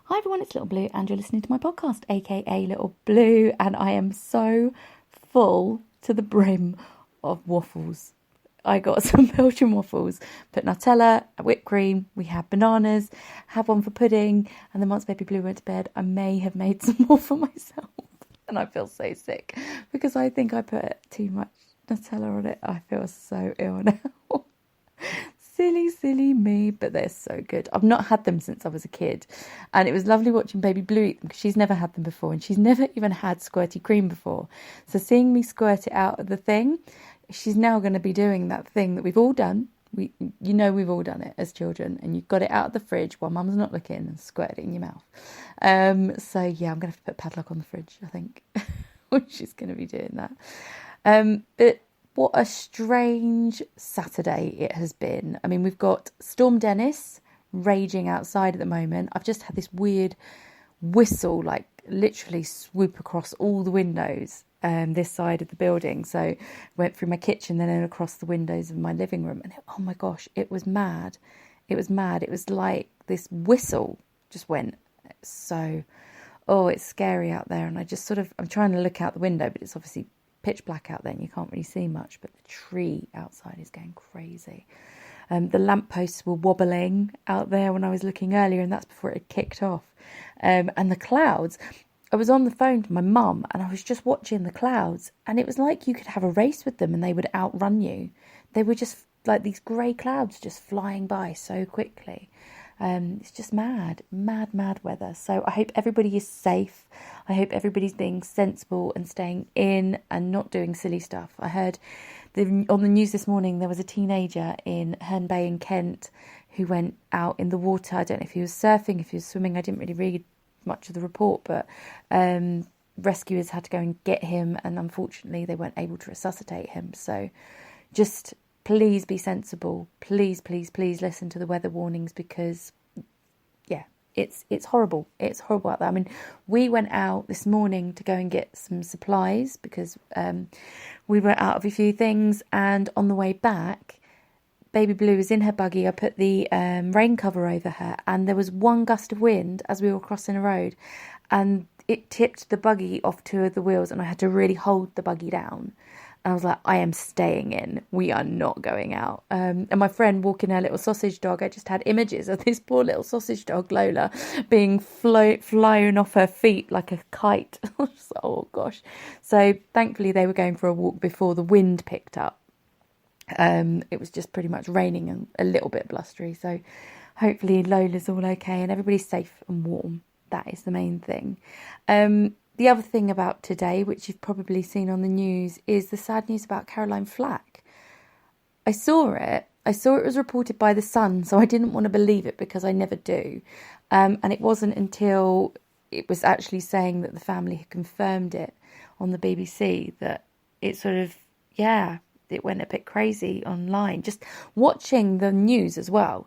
Hi everyone, it's Little Blue and you're listening to my podcast, aka Little Blue, and I am so full to the brim of waffles. I got some Belgian waffles, put Nutella, whipped cream, we had bananas, had one for pudding, and then once Baby Blue went to bed, I may have made some more for myself. And I feel so sick because I think I put too much Nutella on it. I feel so ill now. Silly me, but they're so good. I've not had them since I was a kid, and it was lovely watching Baby Blue eat them because she's never had them before, and she's never even had squirty cream before. So seeing me squirt it out of the thing, she's now going to be doing that thing that we've all done. We've all done it as children, and you've got it out of the fridge while Mum's not looking and squirt it in your mouth. So yeah, I'm going to have to put padlock on the fridge, I think. She's going to be doing that. But what a strange Saturday it has been. I mean, we've got Storm Dennis raging outside at the moment. I've just had this weird whistle, like literally swoop across all the windows, this side of the building. So went through my kitchen, then across the windows of my living room. And oh my gosh, it was mad. It was mad. It was like this whistle just went. So, it's scary out there. And I'm trying to look out the window, but it's obviously pitch black out there and you can't really see much, but the tree outside is going crazy. The lampposts were wobbling out there when I was looking earlier, and that's before it had kicked off. And the clouds, I was on the phone to my mum and I was just watching the clouds, and it was like you could have a race with them and they would outrun you. They were just like these grey clouds just flying by so quickly. It's just mad weather. So I hope everybody is safe. I hope everybody's being sensible and staying in and not doing silly stuff. I heard on the news this morning there was a teenager in Herne Bay in Kent who went out in the water. I don't know if he was surfing, if he was swimming. I didn't really read much of the report, but rescuers had to go and get him, and unfortunately they weren't able to resuscitate him. So just please be sensible. Please listen to the weather warnings, because, yeah, it's horrible. It's horrible out there. I mean, we went out this morning to go and get some supplies because we were out of a few things, and on the way back, Baby Blue was in her buggy. I put the rain cover over her, and there was one gust of wind as we were crossing a road, and it tipped the buggy off two of the wheels, and I had to really hold the buggy down. I was like, I am staying in. We are not going out. And my friend walking her little sausage dog, I just had images of this poor little sausage dog, Lola, being flown off her feet like a kite. Oh, gosh. So thankfully they were going for a walk before the wind picked up. It was just pretty much raining and a little bit blustery. So hopefully Lola's all okay and everybody's safe and warm. That is the main thing. The other thing about today, which you've probably seen on the news, is the sad news about Caroline Flack. I saw it was reported by The Sun, so I didn't want to believe it because I never do. And it wasn't until it was actually saying that the family had confirmed it on the BBC that it sort of, it went a bit crazy online. Just watching the news as well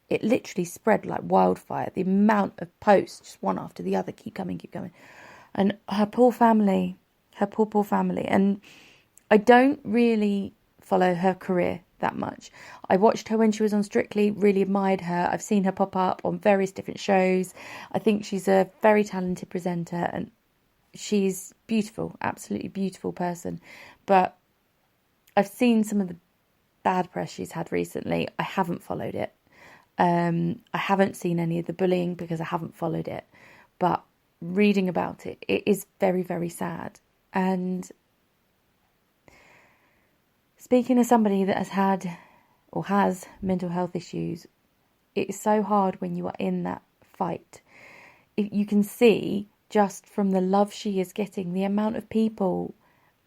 it literally spread like wildfire. The amount of posts, just one after the other, keep coming. And her poor family. And I don't really follow her career that much. I watched her when she was on Strictly, really admired her. I've seen her pop up on various different shows. I think she's a very talented presenter and she's beautiful, absolutely beautiful person. But I've seen some of the bad press she's had recently. I haven't followed it. I haven't seen any of the bullying because I haven't followed it. But reading about it is very, very sad. And speaking as somebody that has had or has mental health issues, it is so hard when you are in that fight. You can see just from the love she is getting, the amount of people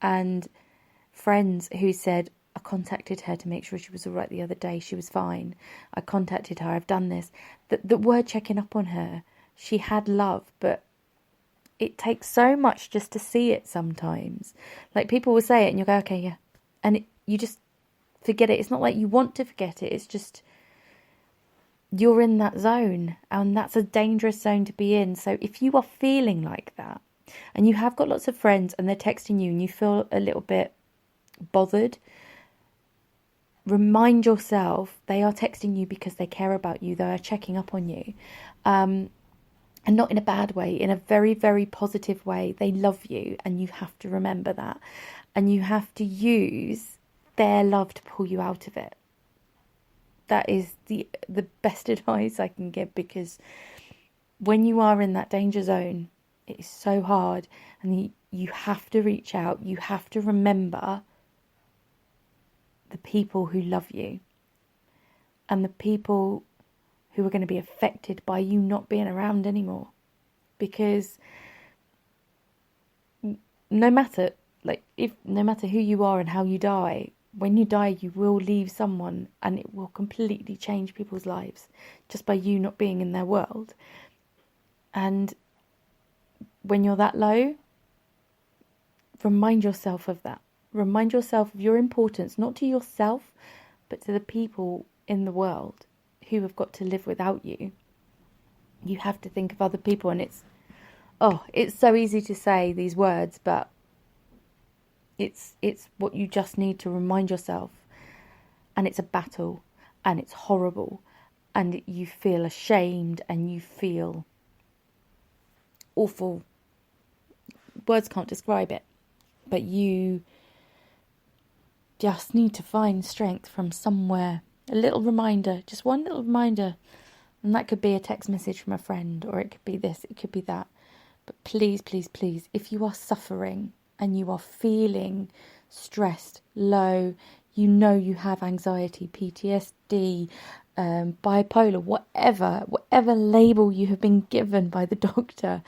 and friends who said, I contacted her to make sure she was all right the other day. She was fine. I contacted her. I've done this. That were checking up on her. She had love, but it takes so much just to see it sometimes. Like, people will say it and you'll go, okay, yeah. And you just forget it. It's not like you want to forget it. It's just you're in that zone, and that's a dangerous zone to be in. So if you are feeling like that and you have got lots of friends and they're texting you and you feel a little bit bothered, remind yourself they are texting you because they care about you. They are checking up on you. And not in a bad way, in a very, very positive way. They love you, and you have to remember that. And you have to use their love to pull you out of it. That is the best advice I can give, because when you are in that danger zone, it is so hard, and you have to reach out. You have to remember the people who love you, and the people who are going to be affected by you not being around anymore. Because no matter who you are and how you die, when you die, you will leave someone, and it will completely change people's lives just by you not being in their world. And when you're that low, remind yourself of that. Remind yourself of your importance, not to yourself, but to the people in the world who have got to live without you. You have to think of other people, and it's so easy to say these words, but it's what you just need to remind yourself. And it's a battle, and it's horrible, and you feel ashamed, and you feel awful. Words can't describe it, but you just need to find strength from somewhere. A little reminder, just one little reminder. And that could be a text message from a friend, or it could be this, it could be that. But please, please, please, if you are suffering and you are feeling stressed, low, you know you have anxiety, PTSD, bipolar, whatever label you have been given by the doctor,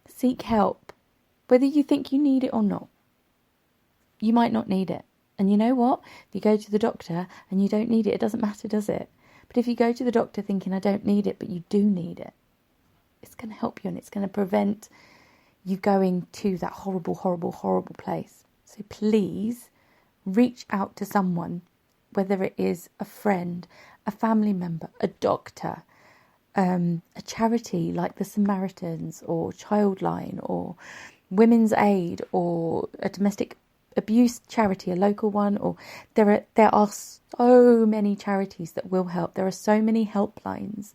seek help. Whether you think you need it or not. You might not need it. And you know what? If you go to the doctor and you don't need it, it doesn't matter, does it? But if you go to the doctor thinking, I don't need it, but you do need it, it's going to help you, and it's going to prevent you going to that horrible, horrible, horrible place. So please reach out to someone, whether it is a friend, a family member, a doctor, a charity like the Samaritans or Childline or Women's Aid or a domestic abuse charity, a local one, or there are so many charities that will help. There are so many helplines,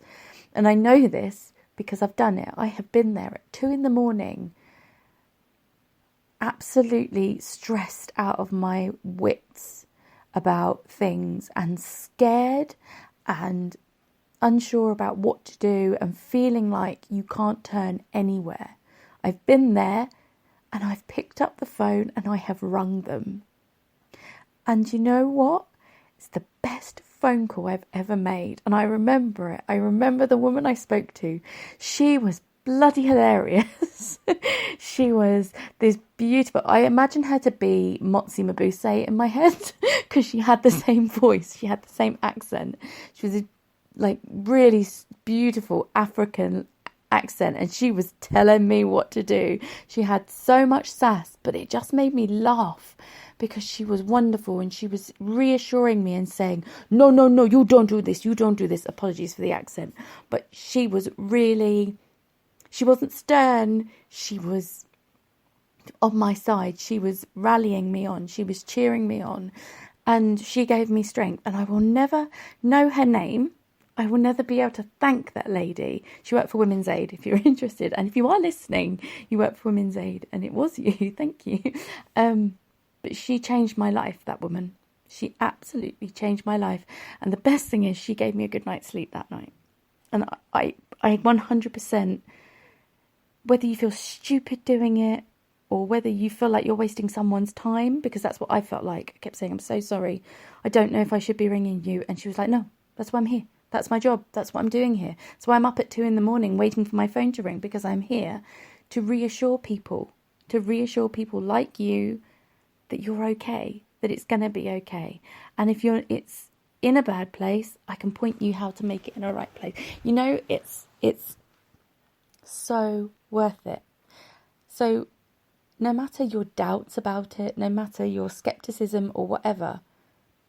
and I know this because I've done it. I have been there at 2 a.m, absolutely stressed out of my wits about things, and scared and unsure about what to do, and feeling like you can't turn anywhere. I've been there, and I've picked up the phone and I have rung them. And you know what? It's the best phone call I've ever made. And I remember it. I remember the woman I spoke to. She was bloody hilarious. She was this beautiful... I imagine her to be Motsi Mabuse in my head, because she had the same voice. She had the same accent. She was a really beautiful African accent, and she was telling me what to do. She had so much sass, but it just made me laugh, because she was wonderful, and she was reassuring me and saying, no, you don't do this. Apologies for the accent. But she was really... She wasn't stern. She was on my side. She was rallying me on. She was cheering me on. And she gave me strength. And I will never know her name. I will never be able to thank that lady. She worked for Women's Aid, if you're interested. And if you are listening, you work for Women's Aid. And it was you. Thank you. But she changed my life, that woman. She absolutely changed my life. And the best thing is she gave me a good night's sleep that night. And I 100%, whether you feel stupid doing it, or whether you feel like you're wasting someone's time, because that's what I felt like. I kept saying, I'm so sorry. I don't know if I should be ringing you. And she was like, no, that's why I'm here. That's my job. That's what I'm doing here. That's why I'm up at 2 a.m. waiting for my phone to ring, because I'm here to reassure people like you that you're okay, that it's going to be okay. And if it's in a bad place, I can point you how to make it in a right place. You know, it's so worth it. So no matter your doubts about it, no matter your skepticism or whatever,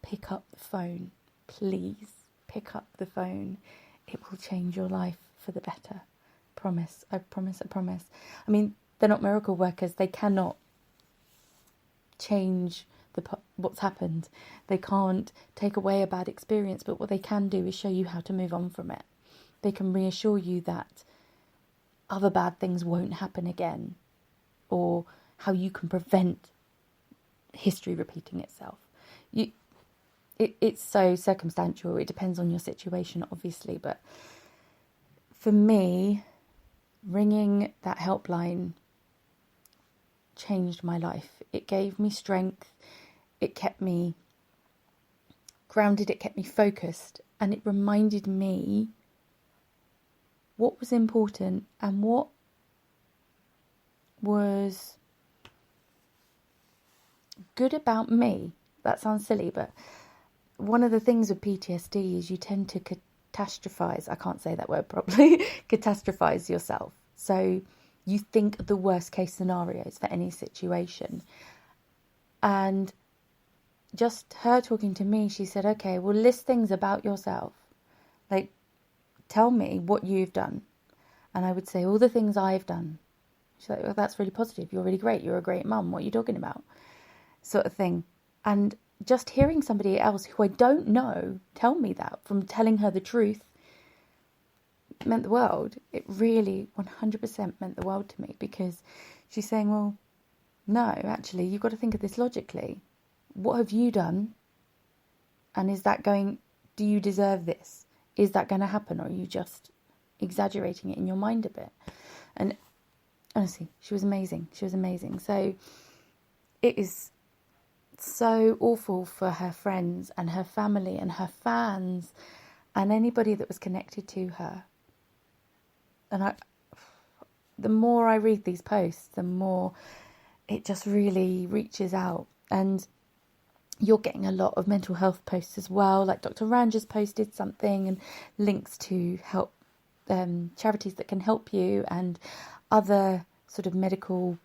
pick up the phone, please. Pick up the phone. It will change your life for the better. Promise. I promise. I mean, they're not miracle workers. They cannot change what's happened. They can't take away a bad experience, but what they can do is show you how to move on from it. They can reassure you that other bad things won't happen again, or how you can prevent history repeating itself. It's so circumstantial. It depends on your situation, obviously. But for me, ringing that helpline changed my life. It gave me strength. It kept me grounded. It kept me focused. And it reminded me what was important and what was good about me. That sounds silly, but one of the things with PTSD is you tend to catastrophize. I can't say that word properly. Catastrophize yourself. So you think the worst case scenarios for any situation. And just her talking to me, she said, okay, well, list things about yourself. Like, tell me what you've done. And I would say all the things I've done. She's like, well, that's really positive. You're really great. You're a great mum. What are you talking about? Sort of thing. And just hearing somebody else who I don't know tell me that, from telling her the truth, meant the world. It really 100% meant the world to me, because she's saying, well, no, actually, you've got to think of this logically. What have you done? And do you deserve this? Is that going to happen? Or are you just exaggerating it in your mind a bit? And honestly, she was amazing. She was amazing. So it is so awful for her friends and her family and her fans and anybody that was connected to her. And the more I read these posts, the more it just really reaches out. And you're getting a lot of mental health posts as well. Like Dr. Rand just posted something, and links to help charities that can help you, and other sort of medical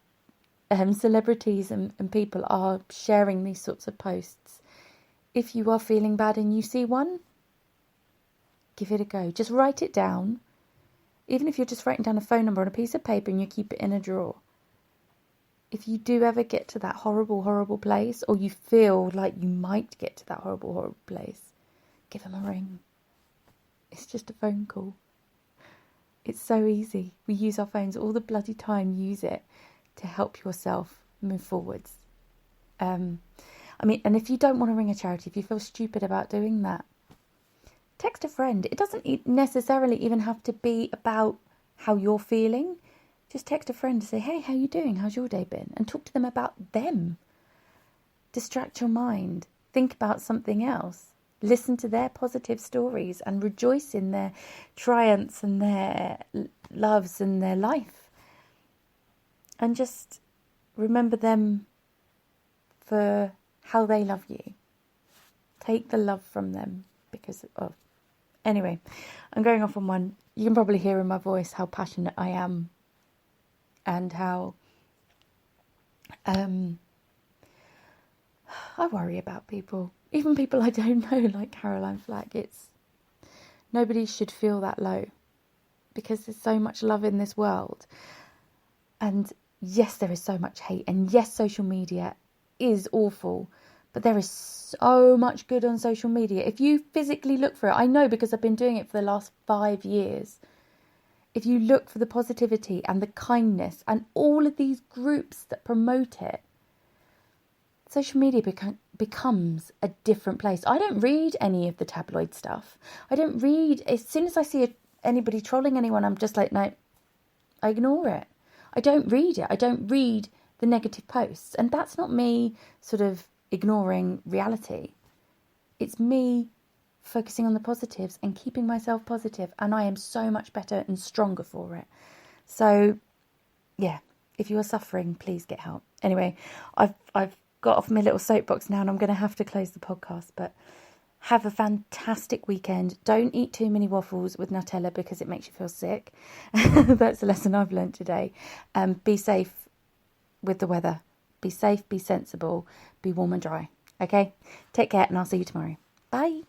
celebrities and people are sharing these sorts of posts. If you are feeling bad and you see one, give it a go. Just write it down. Even if you're just writing down a phone number on a piece of paper and you keep it in a drawer. If you do ever get to that horrible, horrible place, or you feel like you might get to that horrible, horrible place, give them a ring. It's just a phone call. It's so easy. We use our phones all the bloody time. Use it to help yourself move forwards. And if you don't want to ring a charity, if you feel stupid about doing that, text a friend. It doesn't necessarily even have to be about how you're feeling. Just text a friend to say, hey, how you doing? How's your day been? And talk to them about them. Distract your mind. Think about something else. Listen to their positive stories and rejoice in their triumphs and their loves and their life. And just remember them for how they love you. Take the love from them because of... Anyway, I'm going off on one. You can probably hear in my voice how passionate I am, and how I worry about people. Even people I don't know, like Caroline Flacks. Nobody should feel that low, because there's so much love in this world. And yes, there is so much hate. And yes, social media is awful. But there is so much good on social media. If you physically look for it, I know because I've been doing it for the last 5 years. If you look for the positivity and the kindness and all of these groups that promote it, social media becomes a different place. I don't read any of the tabloid stuff. I don't read... As soon as I see anybody trolling anyone, I'm just like, no, I ignore it. I don't read it. I don't read the negative posts. And that's not me sort of ignoring reality. It's me focusing on the positives and keeping myself positive. And I am so much better and stronger for it. So, yeah, if you are suffering, please get help. Anyway, I've got off my little soapbox now and I'm going to have to close the podcast. But have a fantastic weekend. Don't eat too many waffles with Nutella because it makes you feel sick. That's a lesson I've learned today. Be safe with the weather. Be safe, be sensible, be warm and dry. Okay? Take care and I'll see you tomorrow. Bye.